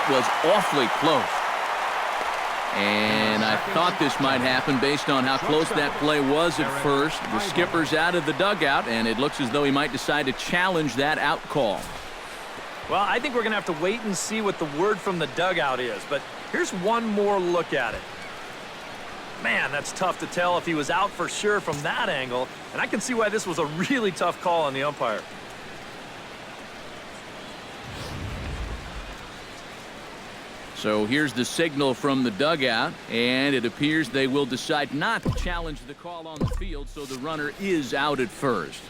That was awfully close. And I thought this might happen based on how close that play was at first. The skipper's out of the dugout, and it looks as though he might decide to challenge that out call. Well, I think we're going to have to wait and see what the word from the dugout is. But here's one more look at it. Man, that's tough to tell if he was out for sure from that angle. And I can see why this was a really tough call on the umpire. So here's the signal from the dugout, and it appears they will decide not to challenge the call on the field, so the runner is out at first.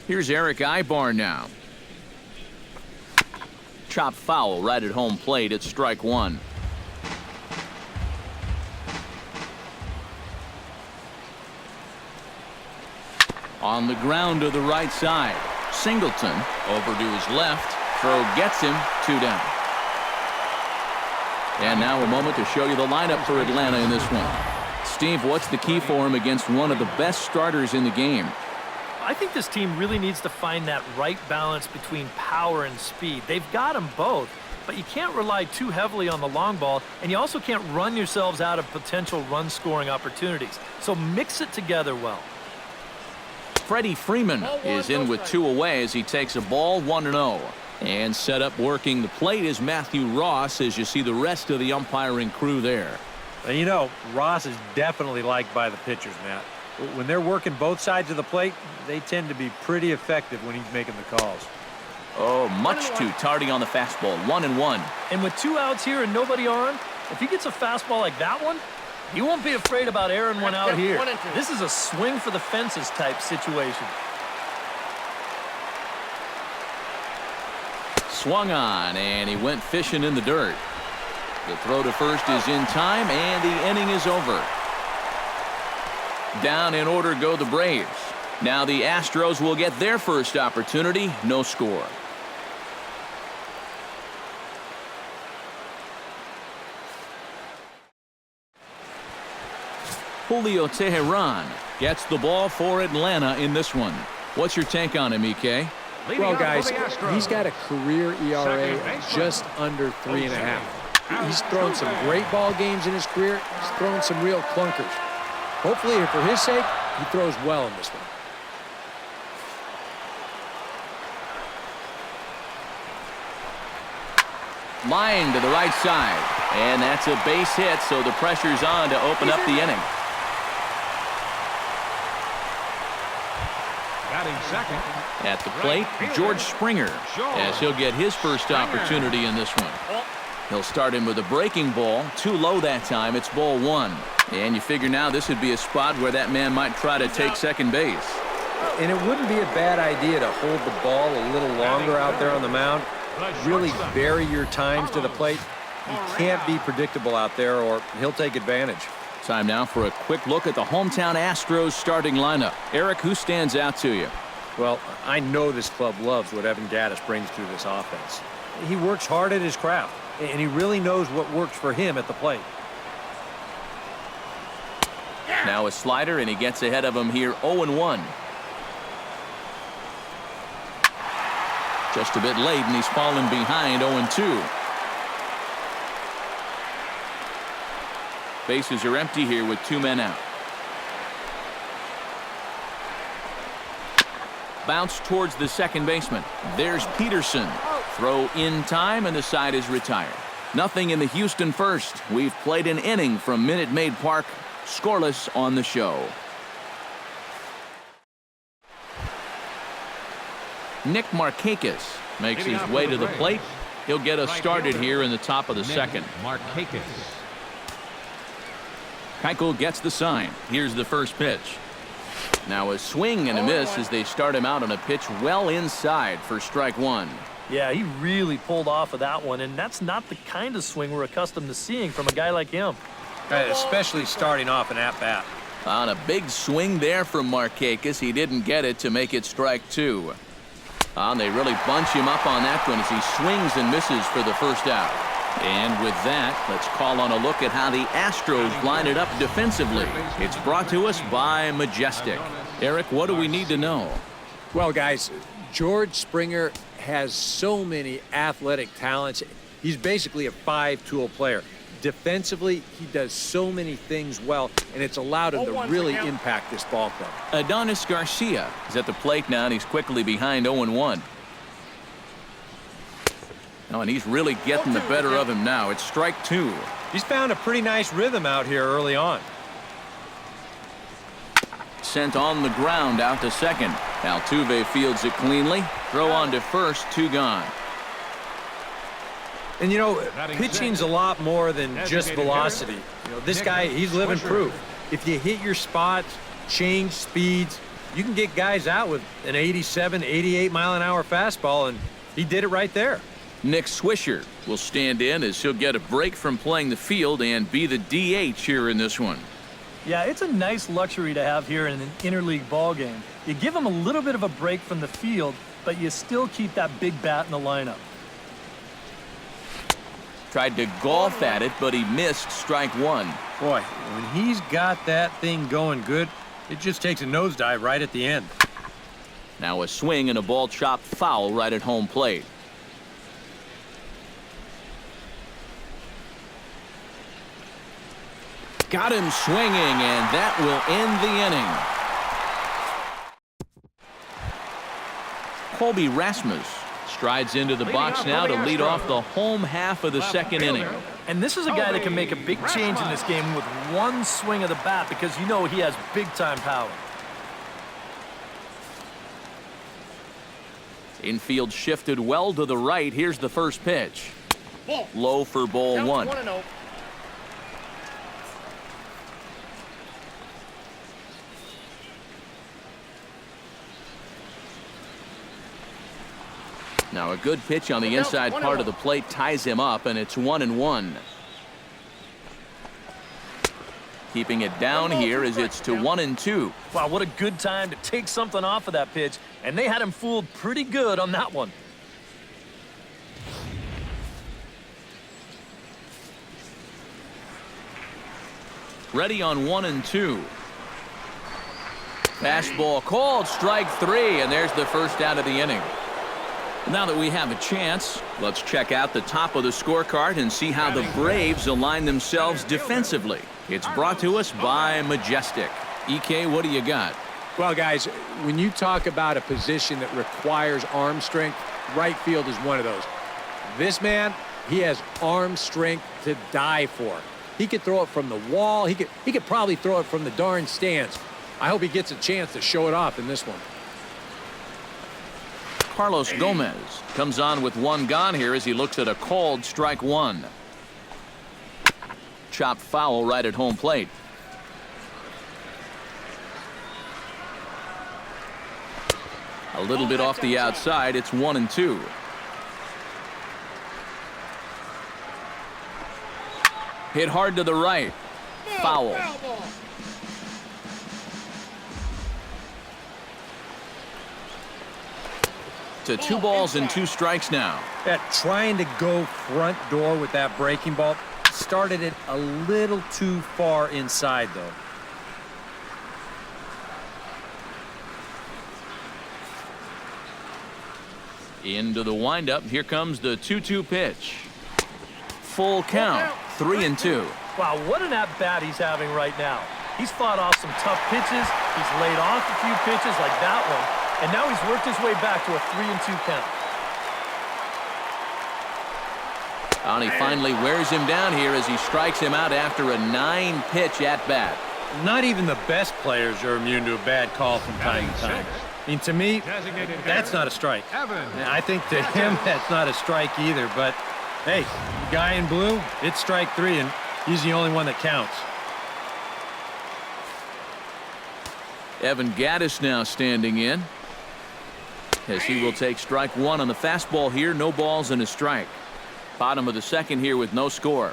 Here's Eric Ibar now. Chop foul right at home plate at strike one. On the ground to the right side. Singleton over to his left. Throw gets him. 2 down. And now a moment to show you the lineup for Atlanta in this one. Steve, what's the key for him against one of the best starters in the game? I think this team really needs to find that right balance between power and speed. They've got them both, but you can't rely too heavily on the long ball, and you also can't run yourselves out of potential run-scoring opportunities. So mix it together well. Freddie Freeman is in with 2 away as he takes a ball 1-0. And set up working the plate is Matthew Ross as you see the rest of the umpiring crew there. And you know, Ross is definitely liked by the pitchers, Matt. When they're working both sides of the plate, they tend to be pretty effective when he's making the calls. Oh, much too tardy on the fastball. 1-1. And with 2 outs here and nobody on, if he gets a fastball like that one, he won't be afraid about airing one out here. This is a swing for the fences type situation. Swung on, and he went fishing in the dirt. The throw to first is in time, and the inning is over. Down in order go the Braves. Now the Astros will get their first opportunity. No score. Julio Teheran gets the ball for Atlanta in this one. What's your take on him, EK? Well, guys, he's got a career ERA of just under 3.5. He's thrown some great ball games in his career. He's thrown some real clunkers. Hopefully, for his sake, he throws well in this one. Line to the right side. And that's a base hit, so the pressure's on to open up the inning. Batting second. At the plate, George Springer, as he'll get his first opportunity in this one. He'll start him with a breaking ball. Too low that time. It's ball 1. And you figure now this would be a spot where that man might try to take second base. And it wouldn't be a bad idea to hold the ball a little longer out there on the mound. Really vary your times to the plate. You can't be predictable out there or he'll take advantage. Time now for a quick look at the hometown Astros starting lineup. Eric, who stands out to you? Well, I know this club loves what Evan Gattis brings to this offense. He works hard at his craft, and he really knows what works for him at the plate. Now a slider, and he gets ahead of him here 0-1. Just a bit late, and he's fallen behind 0-2. Bases are empty here with 2 men out. Bounce towards the second baseman. There's Peterson. Throw in time, and the side is retired. Nothing in the Houston first. We've played an inning from Minute Maid Park. Scoreless on the show. Nick Markakis makes his way to the plate. He'll get us started here in the top of the second. Keuchel gets the sign. Here's the first pitch. Now a swing and a miss as they start him out on a pitch well inside for strike one. Yeah, he really pulled off of that one, and that's not the kind of swing we're accustomed to seeing from a guy like him. Especially starting off an at-bat. On a big swing there from Markakis, he didn't get it to make it strike two. They really bunch him up on that one as he swings and misses for the first out. And with that, let's call on a look at how the Astros line it up defensively. It's brought to us by Majestic. Eric, what do we need to know? Well, guys, George Springer has so many athletic talents. He's basically a five-tool player. Defensively, he does so many things well, and it's allowed him to really impact this ball club. Adonis Garcia is at the plate now, and he's quickly behind 0-1. Oh, and he's really getting the better of him now. It's strike two. He's found a pretty nice rhythm out here early on. Sent on the ground out to second. Altuve fields it cleanly. Throw on to first, two gone. And, you know, pitching's a lot more than just velocity. You know, this guy, he's living proof. If you hit your spots, change speeds, you can get guys out with an 87, 88-mile-an-hour fastball, and he did it right there. Nick Swisher will stand in as he'll get a break from playing the field and be the DH here in this one. Yeah, it's a nice luxury to have here in an interleague ball game. You give him a little bit of a break from the field, but you still keep that big bat in the lineup. Tried to golf at it, but he missed strike one. Boy, when he's got that thing going good, it just takes a nosedive right at the end. Now a swing and a ball chopped foul right at home plate. Got him swinging, and that will end the inning. Colby Rasmus strides into the box now to lead off the home half of the second inning. And this is a guy that can make a big change in this game with one swing of the bat because you know he has big-time power. Infield shifted well to the right. Here's the first pitch. Low for ball one. Now a good pitch on the inside part of the plate ties him up, and it's 1-1. Keeping it down here as it's to 1-2. Wow, what a good time to take something off of that pitch, and they had him fooled pretty good on that one. Ready on 1-2. Fastball called, strike three, and there's the first out of the inning. Now that we have a chance, let's check out the top of the scorecard and see how the Braves align themselves defensively. It's brought to us by Majestic. EK, what do you got? Well, guys, when you talk about a position that requires arm strength, right field is one of those. This man, he has arm strength to die for. He could throw it from the wall. He could probably throw it from the darn stands. I hope he gets a chance to show it off in this one. Carlos Gomez comes on with one gone here as he looks at a called strike one. Chopped foul right at home plate. A little bit off the outside. It's 1-2. Hit hard to the right. Foul. To 2 balls and 2 strikes now. Trying to go front door with that breaking ball. Started it a little too far inside, though. Into the windup. Here comes the 2-2 pitch. Full count. 3-2. Wow, what an at-bat he's having right now. He's fought off some tough pitches. He's laid off a few pitches like that one. And now he's worked his way back to a 3-2 count. And he finally wears him down here as he strikes him out after a 9-pitch at-bat. Not even the best players are immune to a bad call from time to time. I mean, to me, that's not a strike. And I think to him, that's not a strike either. But, hey, the guy in blue, it's strike 3, and he's the only one that counts. Evan Gattis now standing in, as he will take strike 1 on the fastball here. No balls and a strike. Bottom of the second here with no score.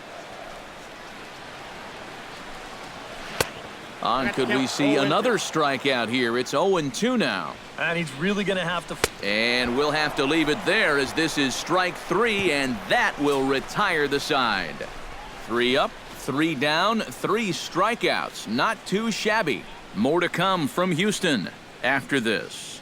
Could we see another strikeout here? It's 0-2 now. And he's really going to have to... And we'll have to leave it there, as this is strike 3, and that will retire the side. 3 up, 3 down, 3 strikeouts. Not too shabby. More to come from Houston after this.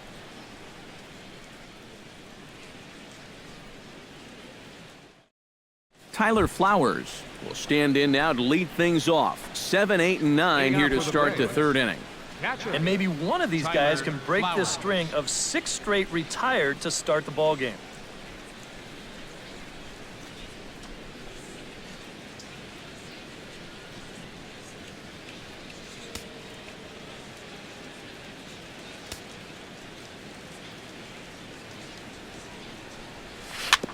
Tyler Flowers will stand in now to lead things off. 7, 8, and 9 here to start the third inning. And maybe one of these guys can break this string of 6 straight retired to start the ball game.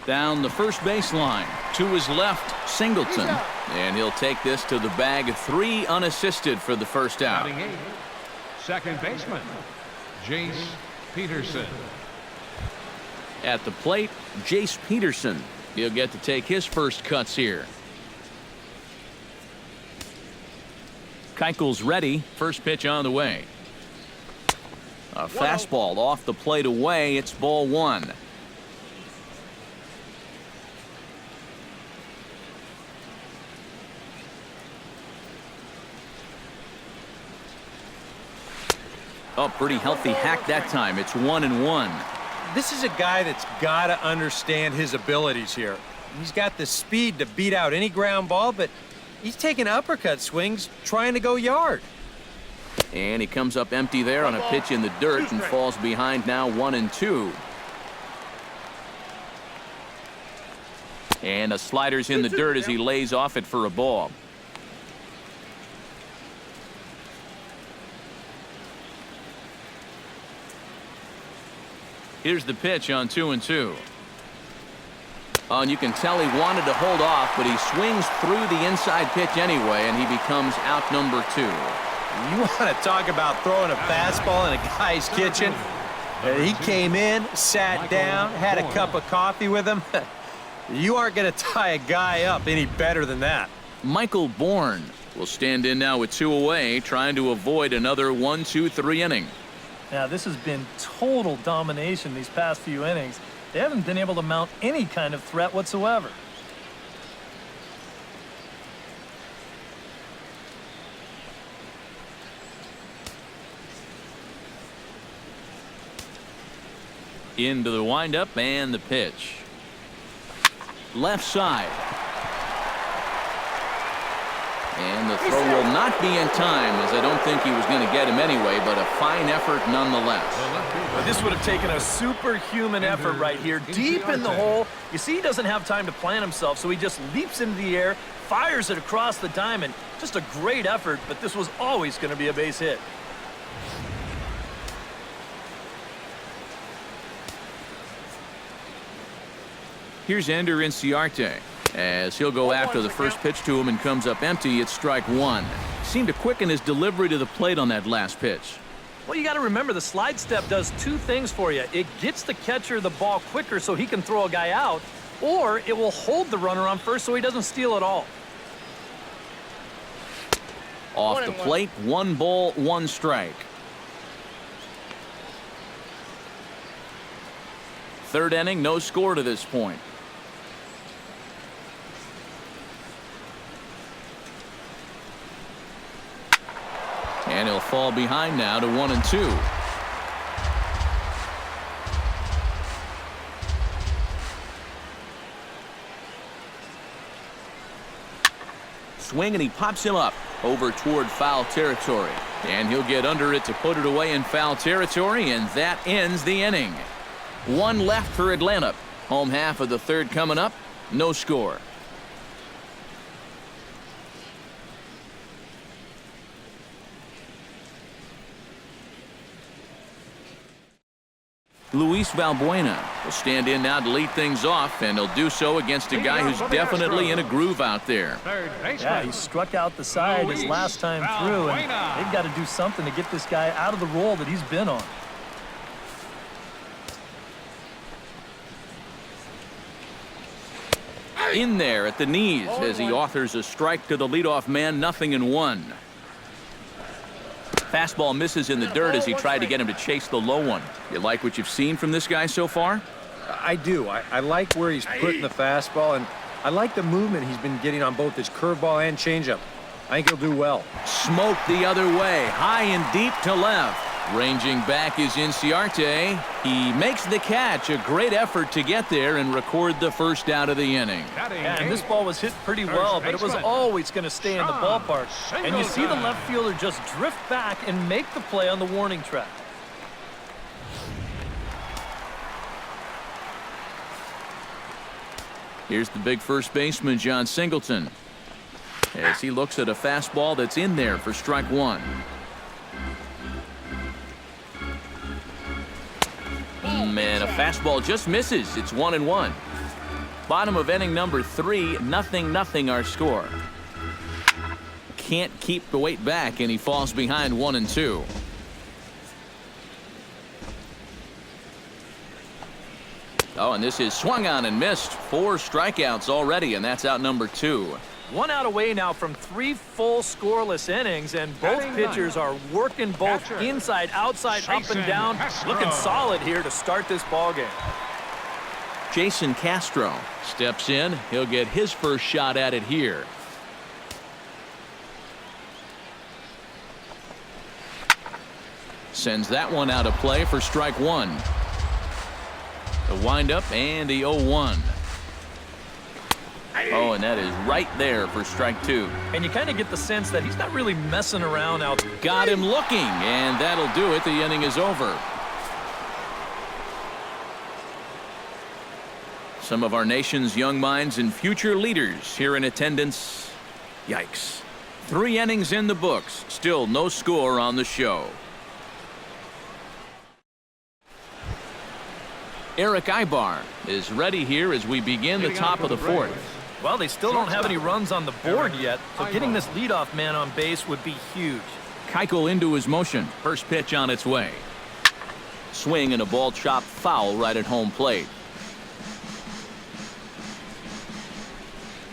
Down the first baseline. To his left, Singleton. And he'll take this to the bag. 3 unassisted for the first out. Second baseman, Jace Peterson. At the plate, Jace Peterson. He'll get to take his first cuts here. Keuchel's ready. First pitch on the way. A fastball off the plate away. It's ball 1. Oh, pretty healthy hack that time. It's 1-1. This is a guy that's got to understand his abilities here. He's got the speed to beat out any ground ball, but he's taking uppercut swings trying to go yard. And he comes up empty there on a pitch in the dirt and falls behind now 1-2. And the slider's in the dirt as he lays off it for a ball. Here's the pitch on 2-2. And you can tell he wanted to hold off, but he swings through the inside pitch anyway, and he becomes out number 2. You want to talk about throwing a fastball in a guy's kitchen? He came in, sat down, had a cup of coffee with him. You aren't going to tie a guy up any better than that. Michael Bourne will stand in now with 2 away, trying to avoid another 1-2-3 inning. Now, this has been total domination these past few innings. They haven't been able to mount any kind of threat whatsoever. Into the windup and the pitch. Left side. And the throw will not be in time, as I don't think he was going to get him anyway, but a fine effort nonetheless. Well, this would have taken a superhuman effort right here, deep in the hole. You see, he doesn't have time to plant himself, so he just leaps into the air, fires it across the diamond. Just a great effort, but this was always going to be a base hit. Here's Ender Inciarte, as he'll go after the first pitch to him and comes up empty. It's strike 1. Seemed to quicken his delivery to the plate on that last pitch. Well, you got to remember, the slide step does 2 things for you. It gets the catcher the ball quicker so he can throw a guy out, or it will hold the runner on first so he doesn't steal it all. Off the plate, 1 ball, 1 strike. Third inning, no score to this point. And he'll fall behind now to 1-2. Swing, and he pops him up over toward foul territory. And he'll get under it to put it away in foul territory, and that ends the inning. 1 left for Atlanta. Home half of the third coming up. No score. Luis Valbuena will stand in now to lead things off, and he'll do so against a guy who's definitely in a groove out there. Yeah, he struck out the side his last time through, and they've got to do something to get this guy out of the role that he's been on. In there at the knees as he authors a strike to the leadoff man, 0-1. Fastball misses in the dirt as he tried to get him to chase the low one. You like what you've seen from this guy so far? I do. I like where he's putting the fastball, and I like the movement he's been getting on both his curveball and changeup. I think he'll do well. Smoke the other way, high and deep to left. Ranging back is Inciarte. He makes the catch. A great effort to get there and record the first out of the inning. Yeah, and this ball was hit pretty well, but it was always going to stay in the ballpark. And you see the left fielder just drift back and make the play on the warning track. Here's the big first baseman, John Singleton, as he looks at a fastball that's in there for strike one. And a fastball just misses. It's 1-1. Bottom of inning number 3, 0-0 our score. Can't keep the weight back, and he falls behind 1-2. Oh, and this is swung on and missed. 4 strikeouts already, and that's out number 2. 1 out away now from 3 full scoreless innings, and both pitchers are working both inside, outside, up and down. Looking solid here to start this ball game. Jason Castro steps in. He'll get his first shot at it here. Sends that one out of play for strike one. The windup and the 0-1. Oh, and that is right there for strike two. And you kind of get the sense that he's not really messing around out. Got him looking, and that'll do it. The inning is over. Some of our nation's young minds and future leaders here in attendance. Yikes. 3 innings in the books. Still no score on the show. Eric Ibar is ready here as we begin the top of the 4th. Well, they still don't have any runs on the board yet, so getting this leadoff man on base would be huge. Keuchel into his motion. First pitch on its way. Swing and a ball chopped foul right at home plate.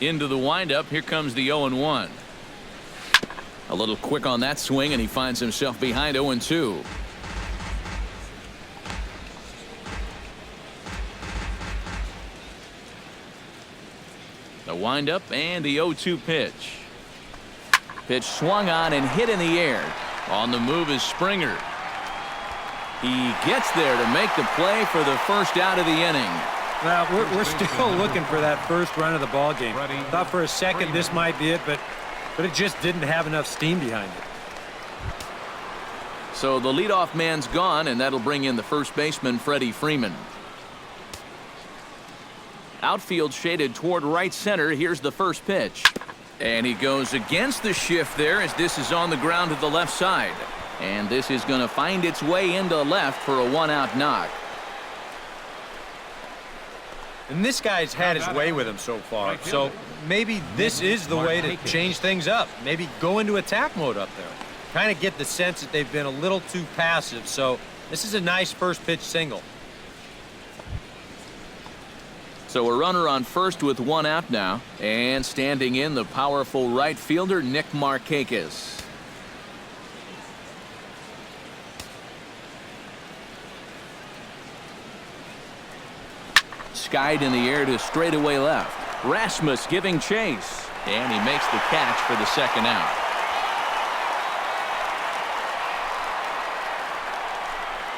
Into the windup. Here comes the 0-1. A little quick on that swing, and he finds himself behind 0-2. The windup and the 0-2 pitch. Pitch swung on and hit in the air. On the move is Springer. He gets there to make the play for the first out of the inning. Well, we're still looking for that first run of the ball game. Thought for a second this might be it, but it just didn't have enough steam behind it. So the leadoff man's gone, and that'll bring in the first baseman, Freddie Freeman. Outfield shaded toward right center. Here's the first pitch. And he goes against the shift there as this is on the ground to the left side. And this is going to find its way into left for a 1-out knock. And this guy's had his way with him so far. So maybe this is the way to change things up. Maybe go into attack mode up there. Kind of get the sense that they've been a little too passive. So this is a nice first pitch single. So a runner on first with 1 out now, and standing in the powerful right fielder Nick Markakis. Skied in the air to straightaway left. Rasmus giving chase, and he makes the catch for the second out.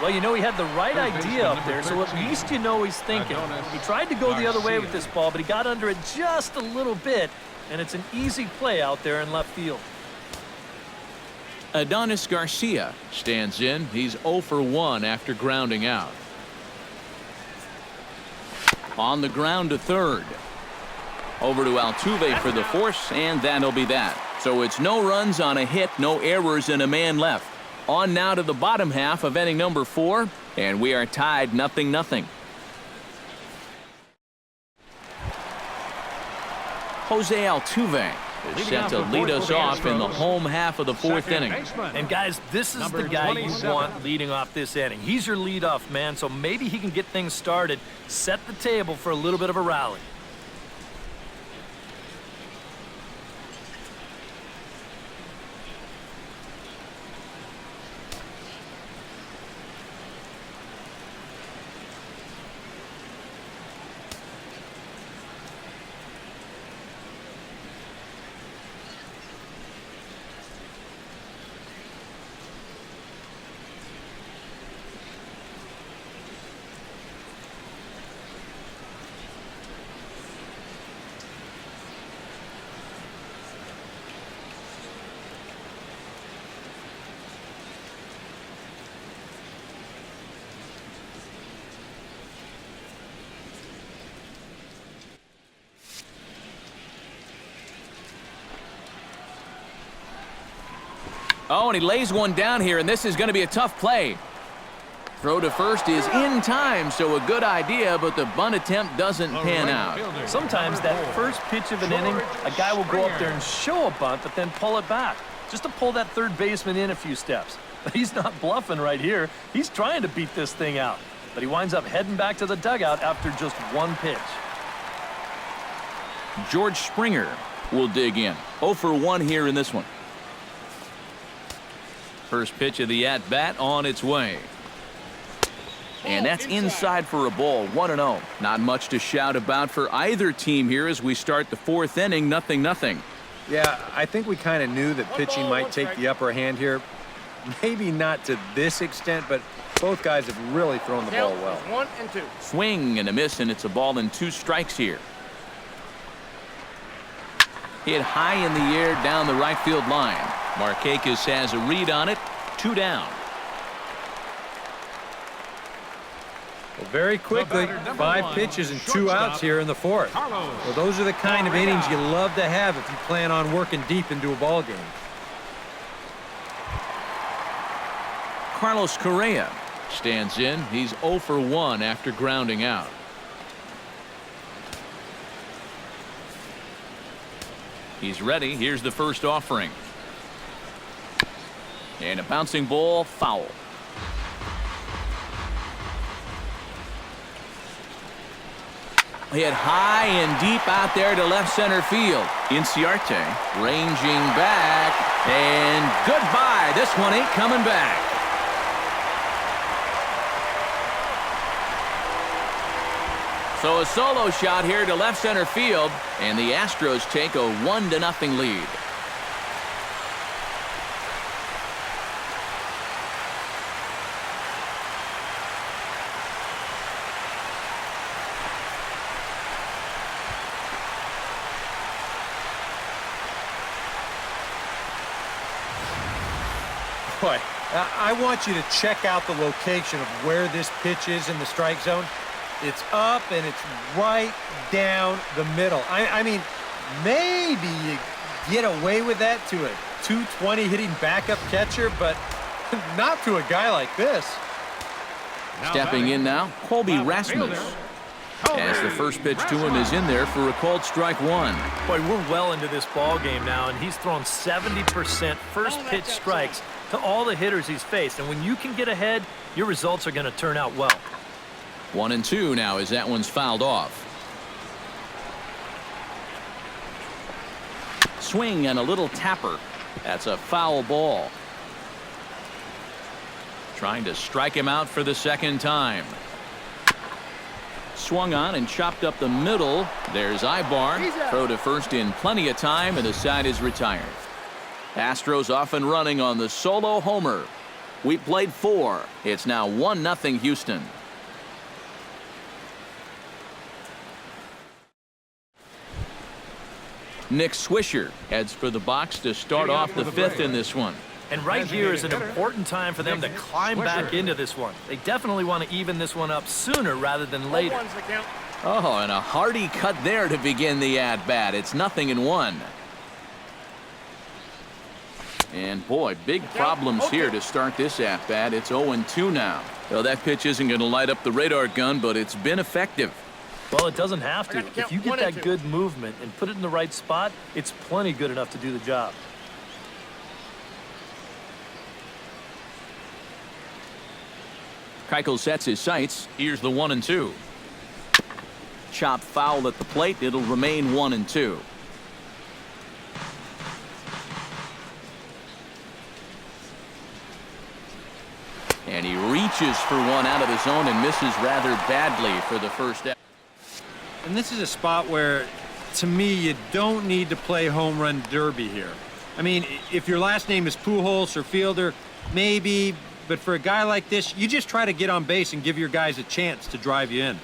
Well, you know, he had the right idea up there, so at least you know he's thinking. He tried to go the other way with this ball, but he got under it just a little bit, and it's an easy play out there in left field. Adonis Garcia stands in. He's 0 for 1 after grounding out. On the ground to third. Over to Altuve for the force, and that'll be that. So it's no runs on a hit, no errors, and a man left. On now to the bottom half of inning number 4, and we are tied 0-0. Jose Altuve is set to lead us off in the home half of the 4th inning. And guys, this is the guy you want leading off this inning. He's your leadoff man, so maybe he can get things started, set the table for a little bit of a rally. Oh, and he lays one down here, and this is going to be a tough play. Throw to first is in time, so a good idea, but the bunt attempt doesn't pan out. Sometimes that first pitch of an inning, a guy will go up there and show a bunt, but then pull it back, just to pull that third baseman in a few steps. But he's not bluffing right here. He's trying to beat this thing out, but he winds up heading back to the dugout after just one pitch. George Springer will dig in. 0 for 1 here in this one. First pitch of the at-bat on its way. And that's inside for a ball, 1-0. Not much to shout about for either team here as we start the 4th inning, 0-0. Yeah, I think we kind of knew that pitching might take the upper hand here. Maybe not to this extent, but both guys have really thrown the ball well. 1-2. Swing and a miss, and it's a ball and 2 strikes here. Hit high in the air down the right field line. Markakis has a read on it. 2 down. Well, very quickly, 5 pitches and 2 outs here in the 4th. Well, those are the kind of innings you love to have if you plan on working deep into a ball game. Carlos Correa stands in. He's 0 for 1 after grounding out. He's ready. Here's the first offering. And a bouncing ball, foul. Hit high and deep out there to left center field. Inciarte ranging back, and goodbye. This one ain't coming back. So a solo shot here to left center field, and the Astros take a 1-0 lead. Boy, I want you to check out the location of where this pitch is in the strike zone. It's up and it's right down the middle. I mean, maybe you get away with that to a 220 hitting backup catcher, but not to a guy like this. Stepping in now, Colby Rasmus. As the first pitch to him is in there for a called strike 1. Boy, we're well into this ball game now, and he's thrown 70% first pitch strikes to all the hitters he's faced. And when you can get ahead, your results are going to turn out well. 1-2 now as that one's fouled off. Swing and a little tapper. That's a foul ball. Trying to strike him out for the second time. Swung on and chopped up the middle. There's Ibar. Throw to first in plenty of time, and the side is retired. Astros off and running on the solo homer. We played 4. It's now 1-0 Houston. Nick Swisher heads for the box to start off the 5th in this one. And right here is an important time for them to climb back into this one. They definitely want to even this one up sooner rather than later. Oh, and a hearty cut there to begin the at-bat. It's 0-1. And boy, big problems here to start this at-bat. It's 0-2 now. Well, that pitch isn't going to light up the radar gun, but it's been effective. Well, it doesn't have to. If you get that good movement and put it in the right spot, it's plenty good enough to do the job. Keuchel sets his sights. Here's the 1-2. Chop foul at the plate. It'll remain 1-2. And he reaches for one out of the zone and misses rather badly for the first out. And this is a spot where, to me, you don't need to play home run derby here. I mean, if your last name is Pujols or Fielder, maybe, but for a guy like this, you just try to get on base and give your guys a chance to drive you in.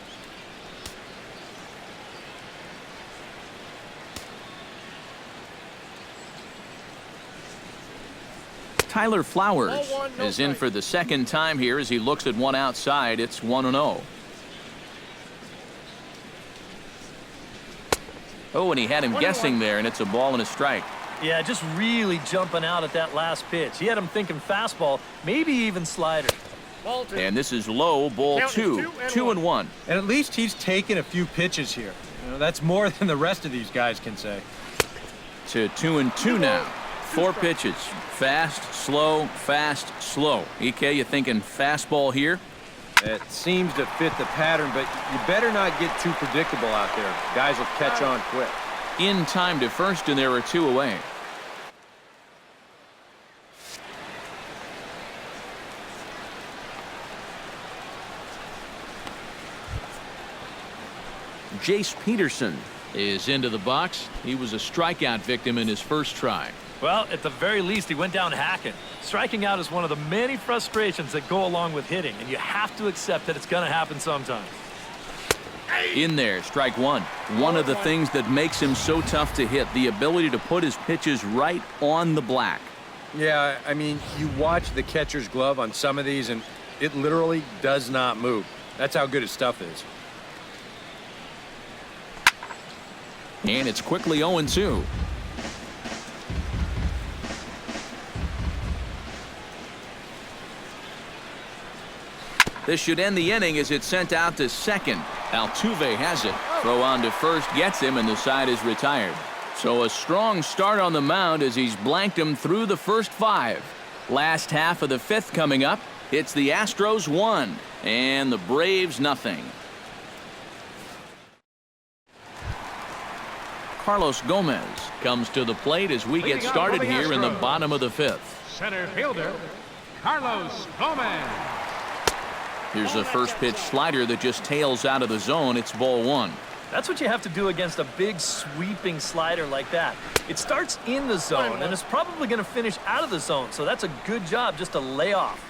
Tyler Flowers is in for the second time here as he looks at one outside. It's 1-0. Oh, and he had him guessing there, and it's a ball and a strike. Yeah, just really jumping out at that last pitch. He had him thinking fastball, maybe even slider. And this is low, ball 2, 2-1. And at least he's taken a few pitches here. You know, that's more than the rest of these guys can say. To 2-2 now. 4 pitches. Fast, slow, slow. EK, you thinking fastball here? It seems to fit the pattern, but you better not get too predictable out there. Guys will catch on quick. In time to first, and there are 2 away. Jace Peterson is into the box. He was a strikeout victim in his first try. Well, at the very least, he went down hacking. Striking out is one of the many frustrations that go along with hitting, and you have to accept that it's going to happen sometimes. In there, strike 1. One of the things that makes him so tough to hit, the ability to put his pitches right on the black. Yeah, I mean, you watch the catcher's glove on some of these, and it literally does not move. That's how good his stuff is. And it's quickly 0-2. This should end the inning as it's sent out to second. Altuve has it. Throw on to first, gets him, and the side is retired. So a strong start on the mound as he's blanked him through the first 5. Last half of the 5th coming up. It's the Astros 1 and the Braves nothing. Carlos Gomez comes to the plate as we get started here in the bottom of the 5th. Center fielder, Carlos Gomez. Here's a first pitch slider that just tails out of the zone. It's ball 1. That's what you have to do against a big sweeping slider like that. It starts in the zone, and it's probably going to finish out of the zone, so that's a good job just to lay off.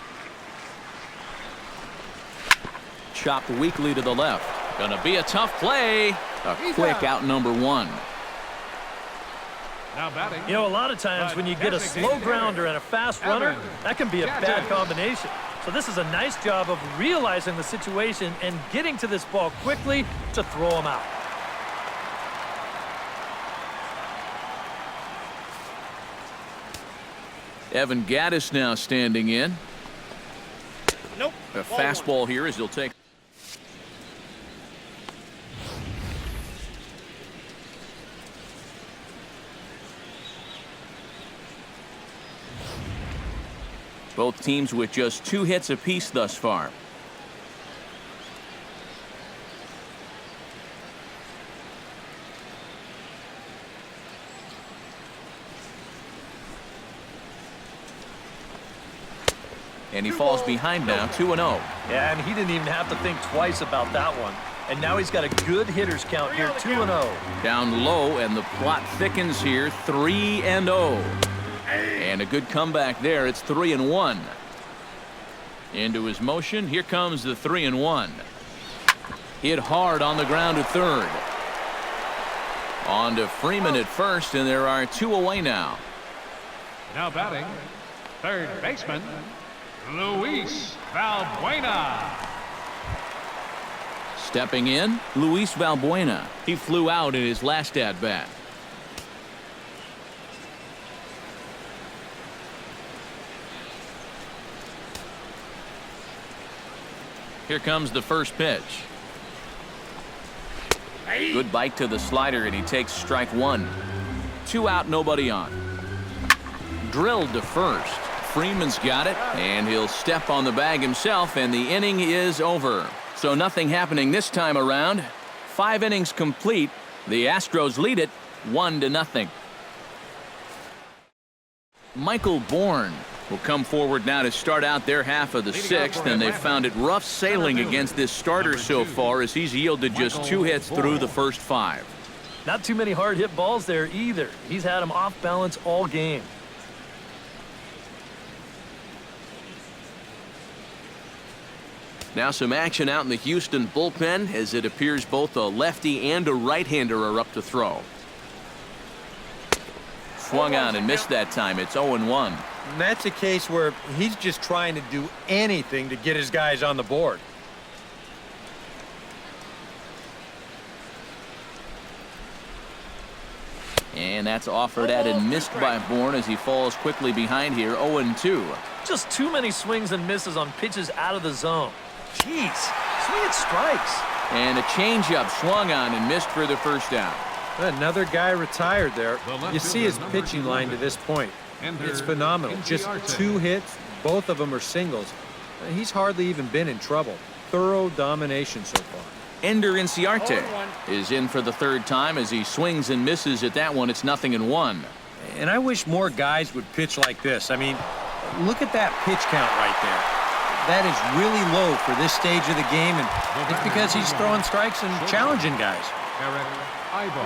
Chopped weakly to the left. Gonna be a tough play. A quick out number 1. Now batting. You know, a lot of times when you get a slow grounder and a fast runner, that can be a bad combination. So this is a nice job of realizing the situation and getting to this ball quickly to throw him out. Evan Gattis now standing in. Nope. A fastball here as he'll take. Both teams with just 2 hits apiece thus far. And he falls behind now, 2-0. Yeah, and he didn't even have to think twice about that one. And now he's got a good hitters count here, 2-0. Down low, and the plot thickens here, 3-0. And a good comeback there. It's 3-1. Into his motion. Here comes the 3-1. Hit hard on the ground to third. On to Freeman at first, and there are 2 away now. Now batting, third baseman, Luis Valbuena. Stepping in, Luis Valbuena. He flew out in his last at-bat. Here comes the first pitch. Good bite to the slider, and he takes strike one. 2 out, nobody on. Drilled to first. Freeman's got it, and he'll step on the bag himself, and the inning is over. So nothing happening this time around. 5 innings complete. The Astros lead it 1-0. Michael Bourne will come forward now to start out their half of the 6th, and they've found it rough sailing against this starter so far as he's yielded just 2 hits through the first 5. Not too many hard hit balls there either. He's had them off balance all game. Now some action out in the Houston bullpen as it appears both a lefty and a right-hander are up to throw. Swung on and missed that time. It's 0-1. And that's a case where he's just trying to do anything to get his guys on the board. And that's offered at and missed by Bourne as he falls quickly behind here. 0-2. Just too many swings and misses on pitches out of the zone. Jeez, swing at strikes. And a changeup swung on and missed for the first out. Another guy retired there. You see his pitching line to this point. It's phenomenal. Just 2 hits, both of them are singles. He's hardly even been in trouble. Thorough domination so far. Ender Inciarte is in for the 3rd time as he swings and misses at that one. It's 0-1. And I wish more guys would pitch like this. I mean, look at that pitch count right there. That is really low for this stage of the game, and it's because he's throwing strikes and challenging guys.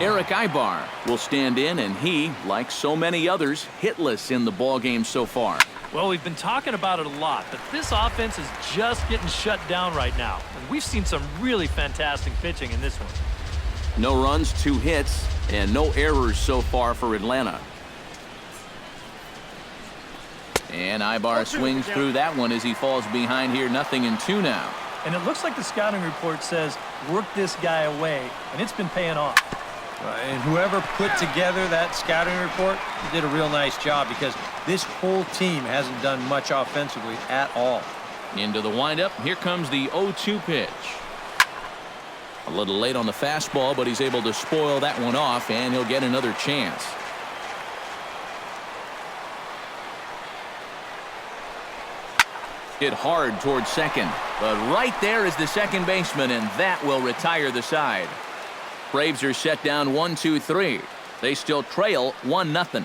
Eric Ibar will stand in, and he, like so many others, hitless in the ballgame so far. Well, we've been talking about it a lot, but this offense is just getting shut down right now. And we've seen some really fantastic pitching in this one. No runs, 2 hits, and no errors so far for Atlanta. And Ibar swings through that one as he falls behind here. 0-2 now. And it looks like the scouting report says, work this guy away, and it's been paying off. And whoever put together that scouting report did a real nice job, because this whole team hasn't done much offensively at all. Into the windup. Here comes the 0-2 pitch. A little late on the fastball, but he's able to spoil that one off, and he'll get another chance. Hit hard towards second, but right there is the second baseman, and that will retire the side. Braves are set down 1-2-3. They still trail 1-0.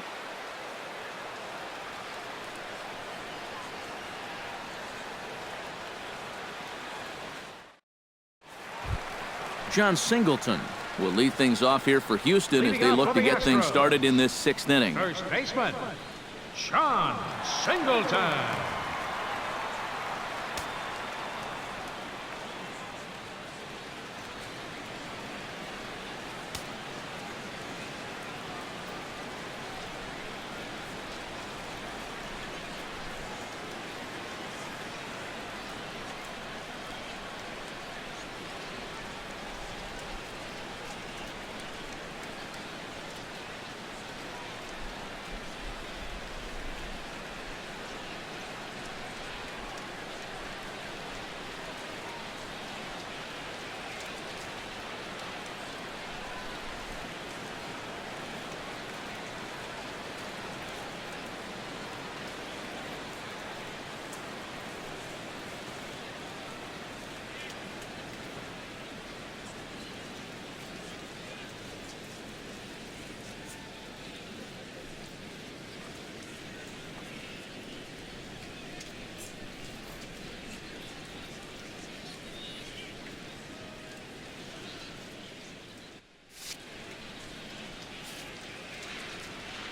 John Singleton will lead things off here for Houston as they look to get things started in this 6th inning. First baseman, John Singleton.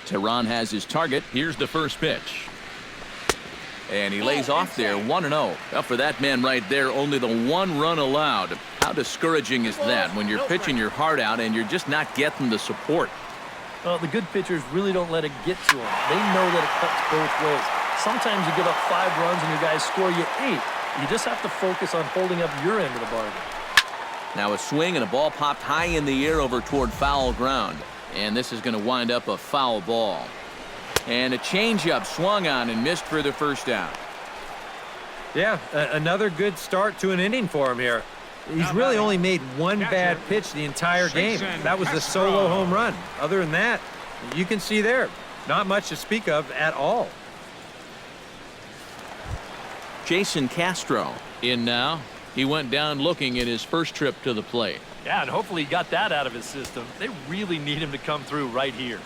Tehran has his target. Here's the first pitch. And he lays off there, 1-0. Well, for that man right there, only the 1 run allowed. How discouraging is that when you're pitching your heart out and you're just not getting the support? Well, the good pitchers really don't let it get to them. They know that it cuts both ways. Sometimes you give up 5 runs and your guys score you 8. You just have to focus on holding up your end of the bargain. Now a swing and a ball popped high in the air over toward foul ground. And this is going to wind up a foul ball. And a changeup swung on and missed for the first out. Yeah, another good start to an inning for him here. He's really only made one bad pitch the entire game. That was the solo home run. Other than that, you can see there, not much to speak of at all. Jason Castro in now. He went down looking at his first trip to the plate. Yeah, and hopefully he got that out of his system. They really need him to come through right here.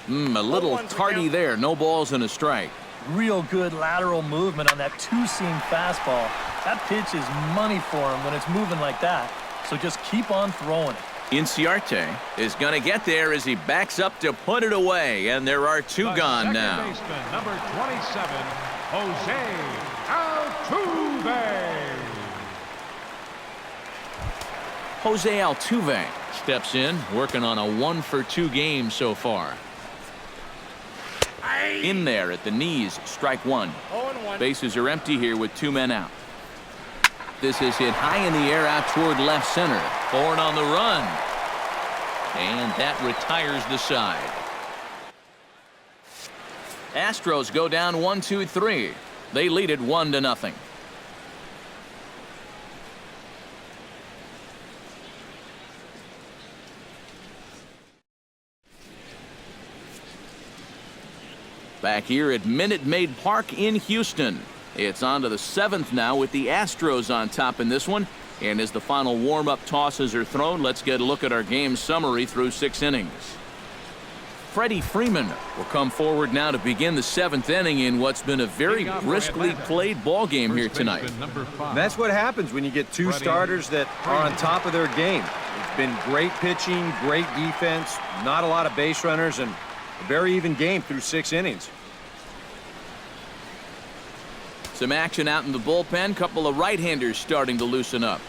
A little tardy there. No balls and a strike. Real good lateral movement on that two-seam fastball. That pitch is money for him when it's moving like that. So just keep on throwing it. Inciarte is going to get there as he backs up to put it away, and there are two gone now. Baseman, number 27, Jose Altuve. Jose Altuve steps in, working on a 1-for-2 game so far. In there at the knees, strike one. Bases are empty here with 2 men out. This is hit high in the air out toward left center. Bourne on the run. And that retires the side. Astros go down 1-2-3. They lead it 1-0. Back here at Minute Maid Park in Houston. It's on to the 7th now with the Astros on top in this one. And as the final warm-up tosses are thrown, let's get a look at our game summary through 6 innings. Freddie Freeman will come forward now to begin the 7th inning in what's been a very briskly played ball game here tonight. That's what happens when you get two starters that are on top of their game. It's been great pitching, great defense, not a lot of base runners, and a very even game through 6 innings. Some action out in the bullpen. Couple of right-handers starting to loosen up.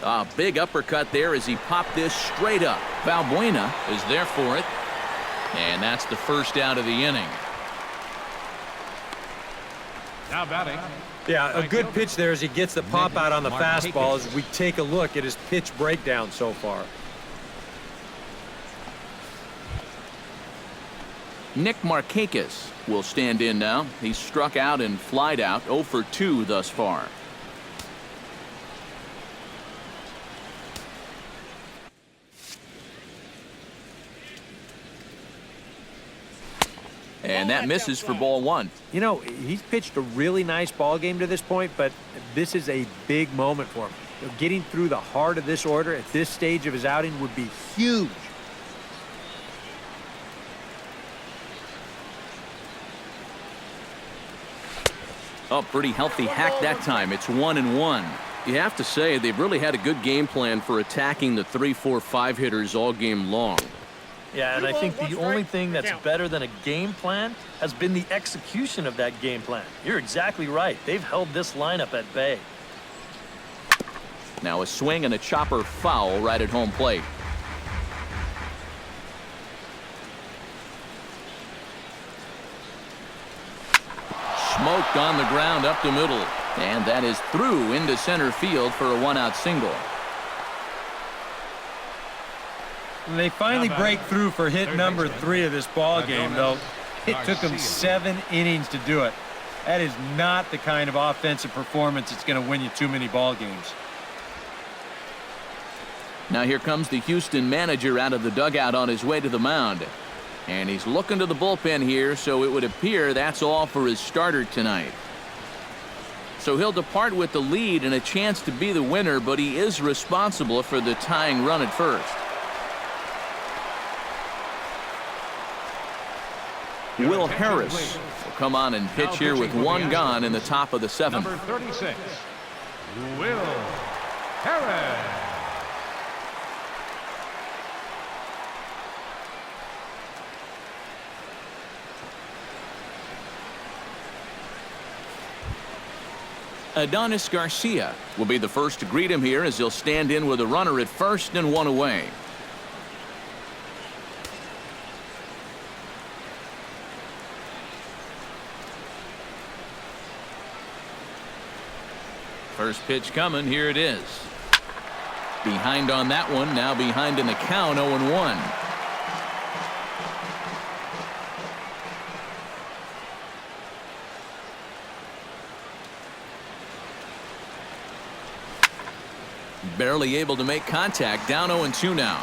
A big uppercut there as he popped this straight up. Valbuena is there for it. And that's the first out of the inning. Now batting. Yeah, a good pitch there as he gets the pop out on the fastball as we take a look at his pitch breakdown so far. Nick Markakis will stand in now. He's struck out and flied out 0 for 2 thus far. And that misses for ball 1. You know, he's pitched a really nice ball game to this point, but this is a big moment for him. You know, getting through the heart of this order at this stage of his outing would be huge. Oh, pretty healthy hack that time. It's 1-1. You have to say they've really had a good game plan for attacking the 3, 4, 5 hitters all game long. Yeah, and I think the only thing that's better than a game plan has been the execution of that game plan. You're exactly right. They've held this lineup at bay. Now a swing and a chopper foul right at home plate. Smoked on the ground up the middle. And that is through into center field for a 1-out single. They finally break through for hit number 3 of this ball game, though. It took them 7 innings to do it. That is not the kind of offensive performance that's going to win you too many ball games. Now here comes the Houston manager out of the dugout on his way to the mound. And he's looking to the bullpen here, so it would appear that's all for his starter tonight. So he'll depart with the lead and a chance to be the winner, but he is responsible for the tying run at first. Will Harris will come on and pitch here with 1 gone in the top of the 7th. Number 36, Will Harris. Adonis Garcia will be the first to greet him here as he'll stand in with a runner at first and 1 away. First pitch coming. Here it is. Behind on that one. Now behind in the count. 0-1. Barely able to make contact. Down 0-2 now.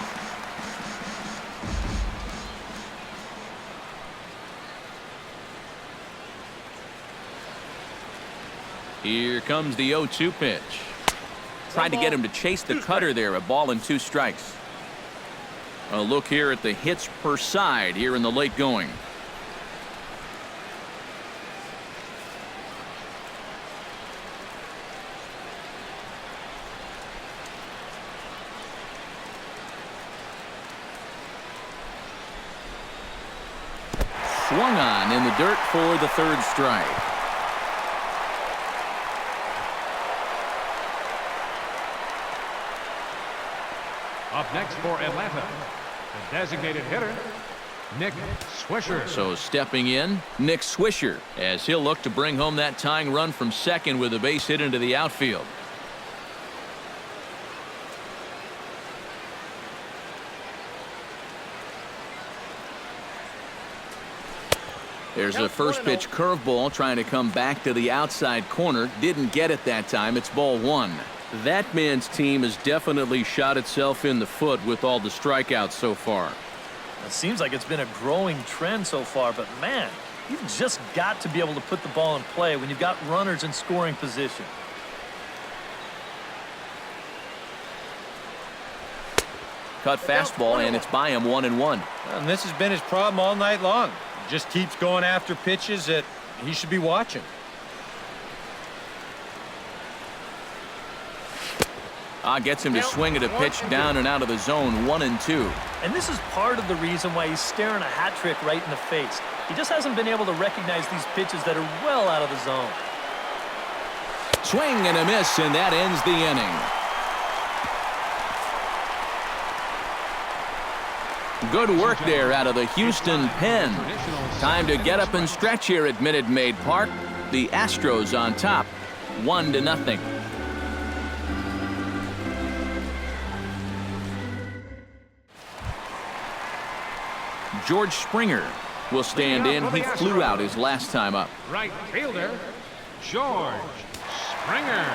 Here comes the 0-2 pitch. Tried to get him to chase the cutter there. A ball and 2 strikes. A look here at the hits per side here in the late going. Swung on in the dirt for the 3rd strike. Up next for Atlanta, the designated hitter, Nick Swisher. So stepping in, Nick Swisher, as he'll look to bring home that tying run from second with a base hit into the outfield. There's a first pitch curveball trying to come back to the outside corner. Didn't get it that time. It's ball 1. That man's team has definitely shot itself in the foot with all the strikeouts so far. It seems like it's been a growing trend so far, but man, you've just got to be able to put the ball in play when you've got runners in scoring position. Cut fastball, and it's by him 1-1. And this has been his problem all night long. Just keeps going after pitches that he should be watching. Gets him to swing at a pitch down and out of the zone. 1-2. And this is part of the reason why he's staring a hat trick right in the face. He just hasn't been able to recognize these pitches that are well out of the zone. Swing and a miss, and that ends the inning. Good work there out of the Houston pen. Time to get up and stretch here at Minute Maid Park. The Astros on top, 1-0. George Springer will stand in. He flew out his last time up. Right fielder, George Springer.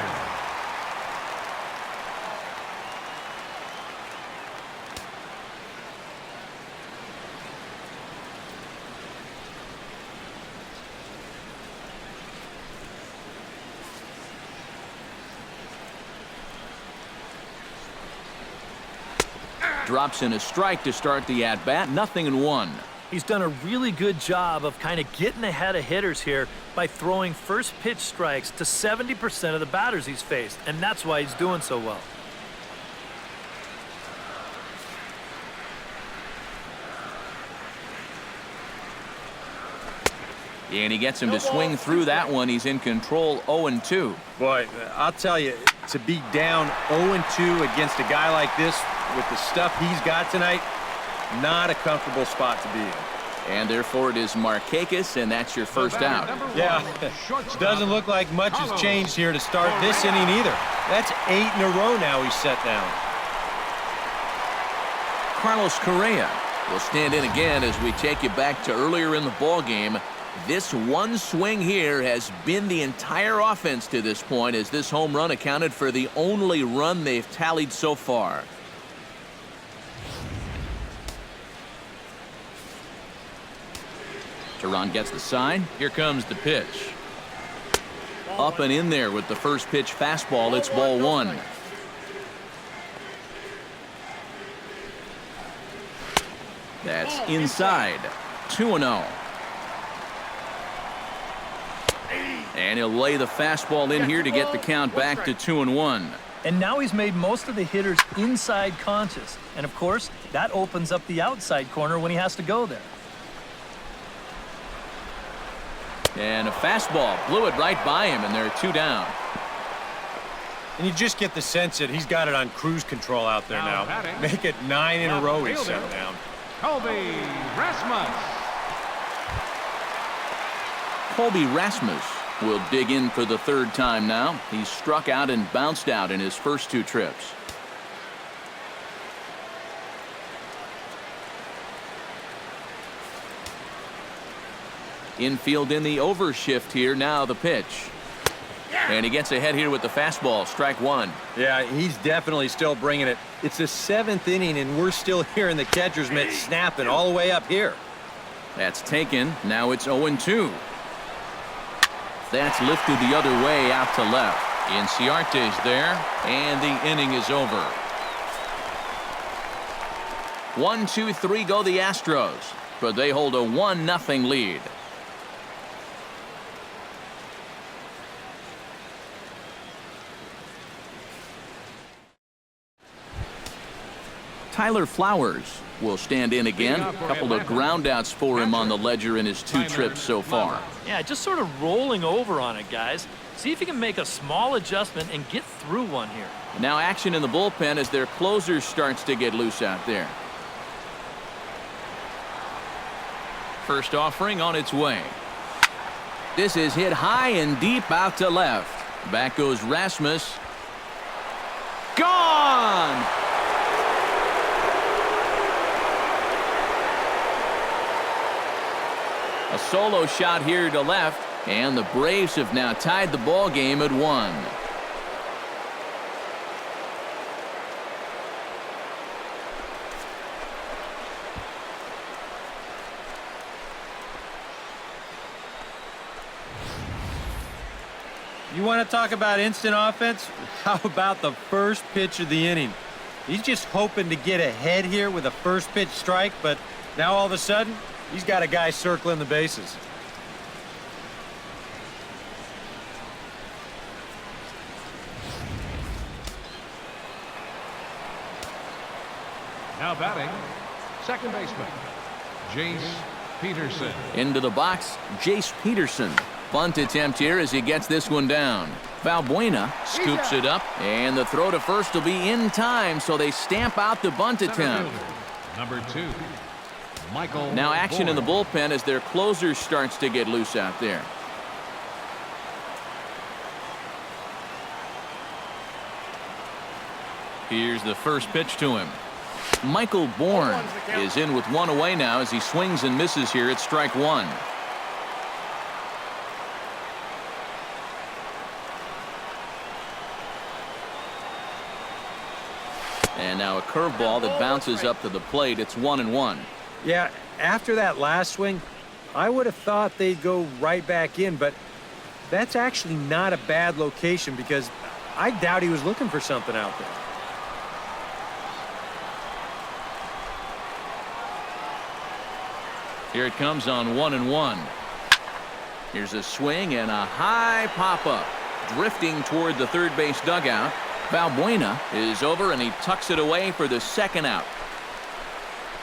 Drops in a strike to start the at-bat. 0-1. He's done a really good job of kind of getting ahead of hitters here by throwing first pitch strikes to 70% of the batters he's faced, and that's why he's doing so well. And he gets him to swing through that one. He's in control. 0-2. Boy, I'll tell you, to be down 0-2 against a guy like this with the stuff he's got tonight, not a comfortable spot to be in. And therefore it is Markakis, and that's your first out. Yeah, doesn't look like much has changed here to start this inning either. That's 8 in a row now he's set down. Carlos Correa will stand in again as we take you back to earlier in the ball game. This one swing here has been the entire offense to this point, as this home run accounted for the only run they've tallied so far. Teron gets the sign. Here comes the pitch. Up and in there with the first pitch fastball. It's ball 1. That's inside. 2-0. And he'll lay the fastball in here to get the count back to 2-1. And now he's made most of the hitters inside conscious. And of course, that opens up the outside corner when he has to go there. And a fastball blew it right by him, and they're 2 down. And you just get the sense that he's got it on cruise control out there now. Make it 9 in a row he's set down. Colby Rasmus. Colby Rasmus will dig in for the 3rd time now. He's struck out and bounced out in his first 2 trips. Infield in the overshift here. Now the pitch. And he gets ahead here with the fastball. Strike one. Yeah, he's definitely still bringing it. It's the 7th inning, and we're still hearing the catcher's mitt snapping all the way up here. That's taken. Now it's 0-2. That's lifted the other way out to left. Inciarte's there, and the inning is over. 1, 2, 3 go the Astros, but they hold a 1-0 lead. Tyler Flowers will stand in again. A couple of groundouts for him on the ledger in his 2 trips so far. Yeah, just sort of rolling over on it, guys. See if you can make a small adjustment and get through one here. Now action in the bullpen as their closer starts to get loose out there. First offering on its way. This is hit high and deep out to left. Back goes Rasmus. Gone! A solo shot here to left, and the Braves have now tied the ball game at 1. You want to talk about instant offense? How about the first pitch of the inning? He's just hoping to get ahead here with a first pitch strike, but now all of a sudden, he's got a guy circling the bases. Now batting, second baseman, Jace Peterson. Into the box, Jace Peterson. Bunt attempt here as he gets this one down. Valbuena scoops it up, and the throw to first will be in time, so they stamp out the bunt attempt. Number 2, Michael. Now action in the Boyd. bullpen as their closer starts to get loose out there. Here's the first pitch to him. Michael Bourne is in with 1 away now as he swings and misses here at strike 1. And now a curveball that bounces up to the plate. It's 1-1. Yeah, after that last swing, I would have thought they'd go right back in, but that's actually not a bad location because I doubt he was looking for something out there. Here it comes on 1-1. Here's a swing and a high pop-up. Drifting toward the third base dugout. Valbuena is over and he tucks it away for the second out.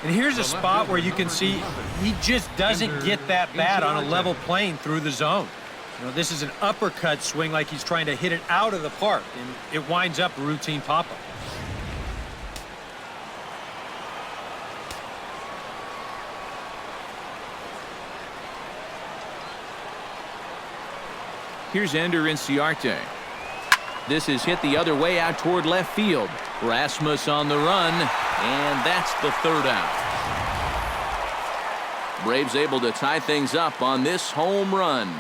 And here's a spot where you can see he just doesn't get that bat on a level plane through the zone. You know, this is an uppercut swing like he's trying to hit it out of the park, and it winds up a routine pop-up. Here's Ender Inciarte. This is hit the other way out toward left field. Rasmus on the run, and that's the third out. Braves able to tie things up on this home run.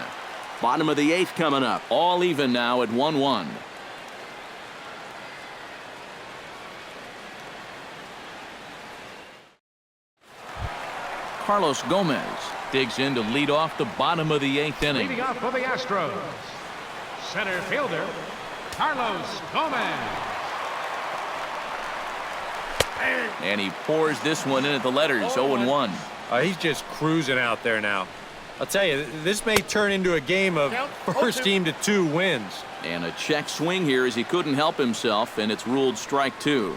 Bottom of the 8th coming up. All even now at 1-1. Carlos Gomez digs in to lead off the bottom of the 8th inning. Leading off for the Astros, center fielder, Carlos Gomez. And he pours this one in at the letters, 0-1. He's just cruising out there now. I'll tell you, this may turn into a game of first team to 2 wins. And a check swing here as he couldn't help himself, and it's ruled strike 2.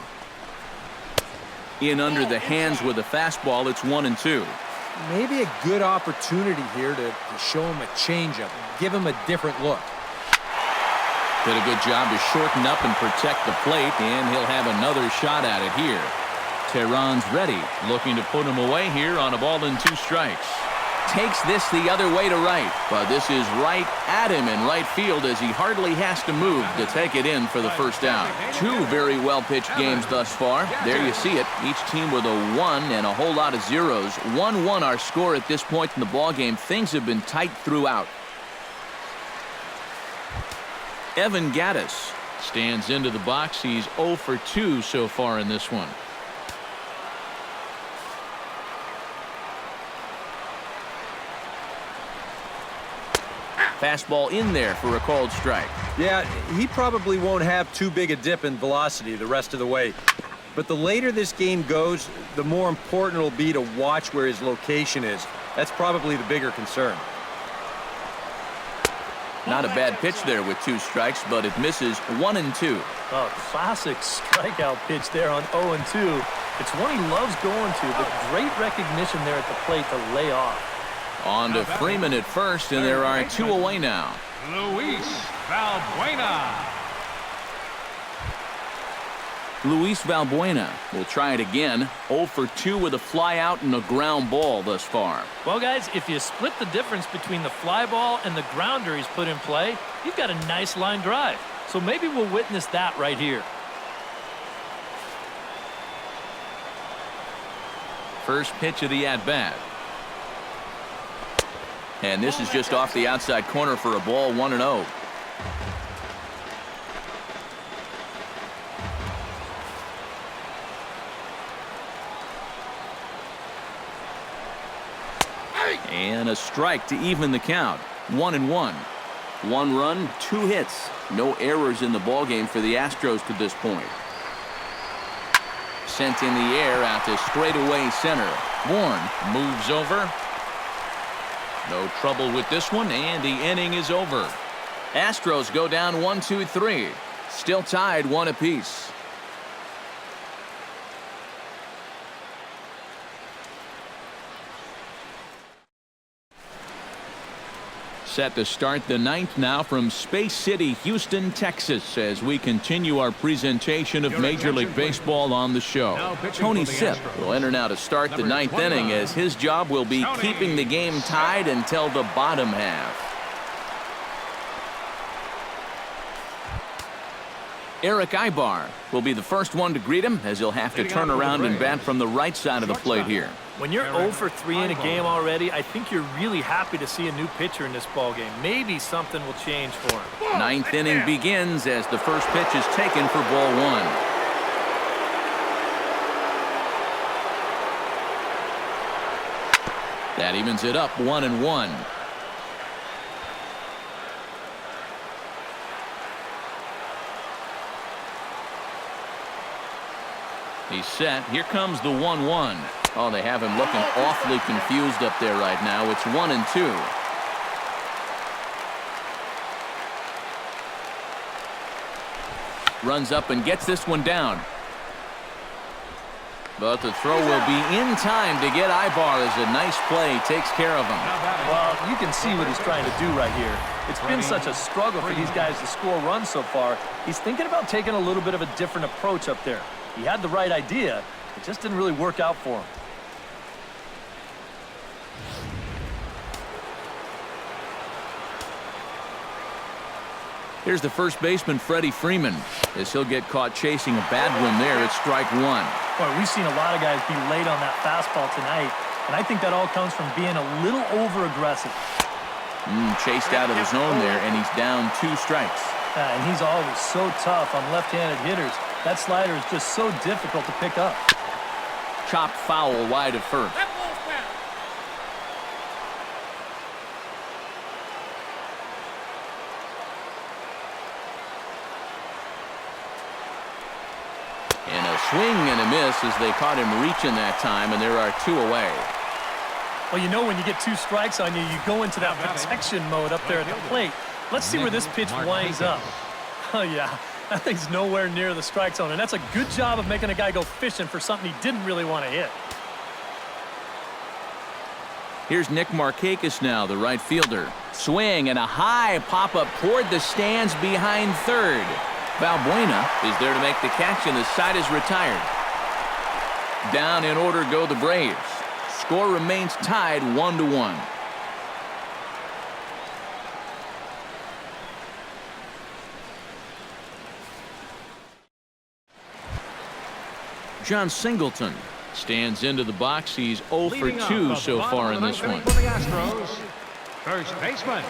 In under the hands with a fastball, it's 1-2. Maybe a good opportunity here to show him a changeup, give him a different look. Did a good job to shorten up and protect the plate, and he'll have another shot at it here. Tehran's ready, looking to put him away here on a ball and 2 strikes. Takes this the other way to right, but this is right at him in right field as he hardly has to move to take it in for the first out. 2 very well-pitched games thus far. There you see it. Each team with a 1 and a whole lot of zeros. 1-1 our score at this point in the ballgame. Things have been tight throughout. Evan Gattis stands into the box. He's 0 for 2 so far in this one. Fastball in there for a called strike. Yeah, he probably won't have too big a dip in velocity the rest of the way. But the later this game goes, the more important it'll be to watch where his location is. That's probably the bigger concern. Not a bad pitch there with 2 strikes, but it misses 1 and 2. Oh, classic strikeout pitch there on 0 and 2. It's one he loves going to, but great recognition there at the plate to lay off. On to Freeman at first, and there are 2 away now. Luis Valbuena. Luis Valbuena will try it again. 0 for 2 with a fly out and a ground ball thus far. Well, guys, if you split the difference between the fly ball and the grounder he's put in play, you've got a nice line drive. So maybe we'll witness that right here. First pitch of the at-bat. And this is just off the outside corner for a ball, 1-0. And a strike to even the count. 1-1. 1 run, 2 hits. No errors in the ballgame for the Astros to this point. Sent in the air out to straightaway center. Bourne moves over. No trouble with this one, and the inning is over. Astros go down 1-2-3. Still tied 1 apiece. Set to start the 9th now from Space City, Houston, Texas, as we continue our presentation of Major League Baseball on the show. Tony Sipp will enter now to start the 9th inning, as his job will be keeping the game tied until the bottom half. Eric Ibar will be the first one to greet him, as he'll have to turn around and bat from the right side of the plate here. When you're 0 for 3 in a game already, I think you're really happy to see a new pitcher in this ballgame. Maybe something will change for him. 9th inning begins as the first pitch is taken for ball 1. That evens it up 1-1. He's set. Here comes the 1-1. Oh, they have him looking awfully confused up there right now. It's 1-2. Runs up and gets this one down. But the throw will be in time to get Ibar, as a nice play takes care of him. Well, you can see what he's trying to do right here. It's been such a struggle for these guys to score runs so far. He's thinking about taking a little bit of a different approach up there. He had the right idea. It just didn't really work out for him. Here's the first baseman, Freddie Freeman, as he'll get caught chasing a bad one there at strike 1. Boy, we've seen a lot of guys be late on that fastball tonight, and I think that all comes from being a little over-aggressive. Chased out of the zone there, and he's down 2 strikes. And he's always so tough on left-handed hitters. That slider is just so difficult to pick up. Chopped foul wide of first. And a swing and a miss as they caught him reaching that time, and there are 2 away. Well, you know, when you get 2 strikes on you, you go into that protection mode up there at the plate. Let's see where this pitch winds up. Oh, yeah. That thing's nowhere near the strike zone, and that's a good job of making a guy go fishing for something he didn't really want to hit. Here's Nick Markakis now, the right fielder. Swing and a high pop-up toward the stands behind third. Valbuena is there to make the catch, and the side is retired. Down in order go the Braves. Score remains tied 1-1. John Singleton stands into the box. He's 0 for 2 so far in this one. For the Astros, first baseman,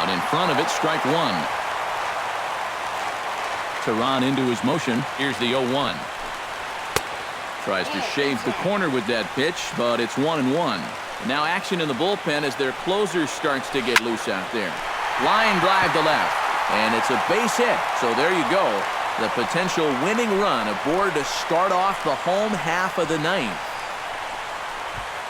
Out in front of it, strike one. Tehran into his motion. Here's the 0-1. Tries to shave the corner with that pitch, but it's 1-1. Now action in the bullpen as their closer starts to get loose out there. Line drive to left, and it's a base hit. So there you go. The potential winning run aboard to start off the home half of the ninth.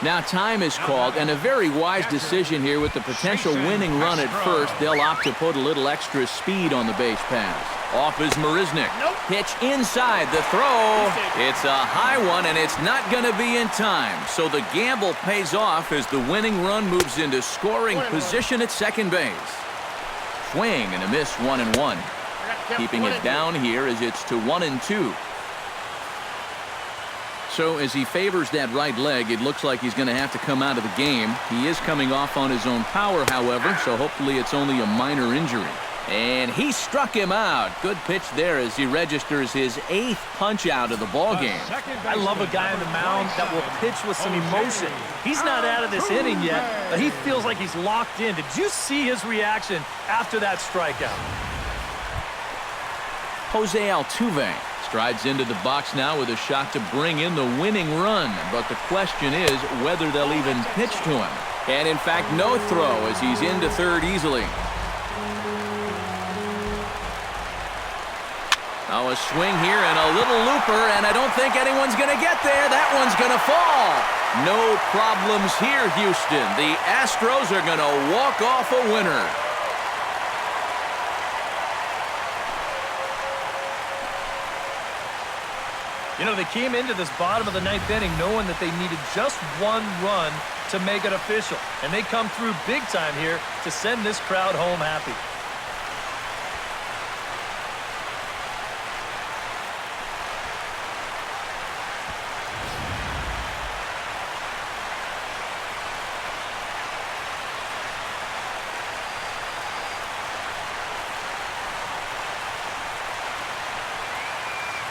Now time is called, and a very wise decision here with the potential winning run at first. They'll opt to put a little extra speed on the base pass. Off is Marisnik. Pitch inside the throw. It's a high one, and it's not going to be in time. So the gamble pays off as the winning run moves into scoring position at second base. Swing and a miss, 1-1. Keeping it down here as it's to 1-2. So as he favors that right leg, it looks like he's going to have to come out of the game. He is coming off on his own power, however, so hopefully it's only a minor injury. And he struck him out. Good pitch there as he registers his 8th punch out of the ball game. I love a guy on the mound that will pitch with some emotion. He's not out of this inning yet, but he feels like he's locked in. Did you see his reaction after that strikeout? Jose Altuve strides into the box now with a shot to bring in the winning run. But the question is whether they'll even pitch to him. And in fact, no throw as he's into third easily. Oh, a swing here and a little looper, and I don't think anyone's going to get there. That one's going to fall. No problems here, Houston. The Astros are going to walk off a winner. You know, they came into this bottom of the ninth inning knowing that they needed just one run to make it official. And they come through big time here to send this crowd home happy.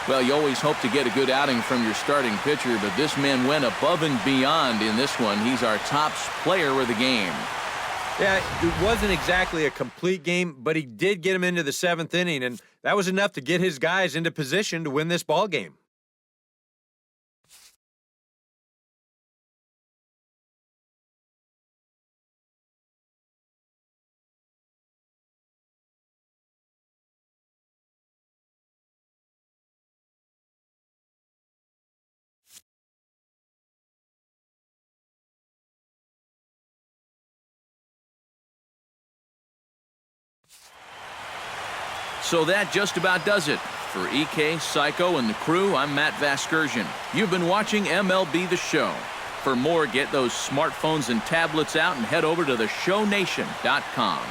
Well, you always hope to get a good outing from your starting pitcher, but this man went above and beyond in this one. He's our top player of the game. Yeah, it wasn't exactly a complete game, but he did get him into the 7th inning, and that was enough to get his guys into position to win this ball game. So that just about does it. For EK, Psycho, and the crew, I'm Matt Vasgersian. You've been watching MLB The Show. For more, get those smartphones and tablets out and head over to theshownation.com.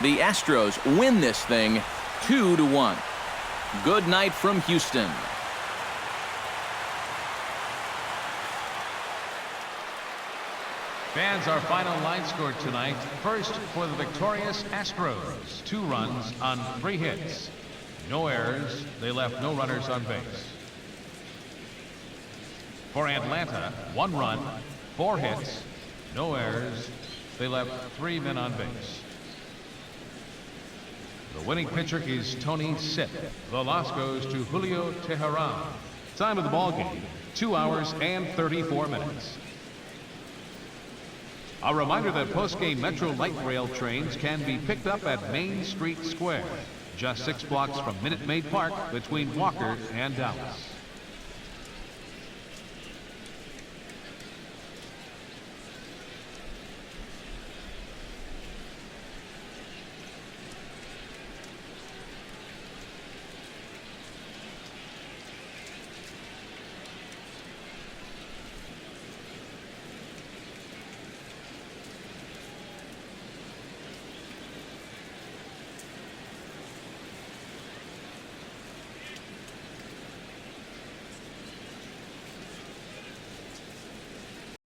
The Astros win this thing 2-1. Good night from Houston. Fans, our final line score tonight. First, for the victorious Astros, 2 runs on 3 hits. No errors. They left no runners on base. For Atlanta, 1 run, 4 hits, no errors. They left 3 men on base. The winning pitcher is Tony Sipp. The loss goes to Julio Tehran. Time of the ball game, 2 hours and 34 minutes. A reminder that post-game Metro Light Rail trains can be picked up at Main Street Square, just 6 blocks from Minute Maid Park between Walker and Dallas.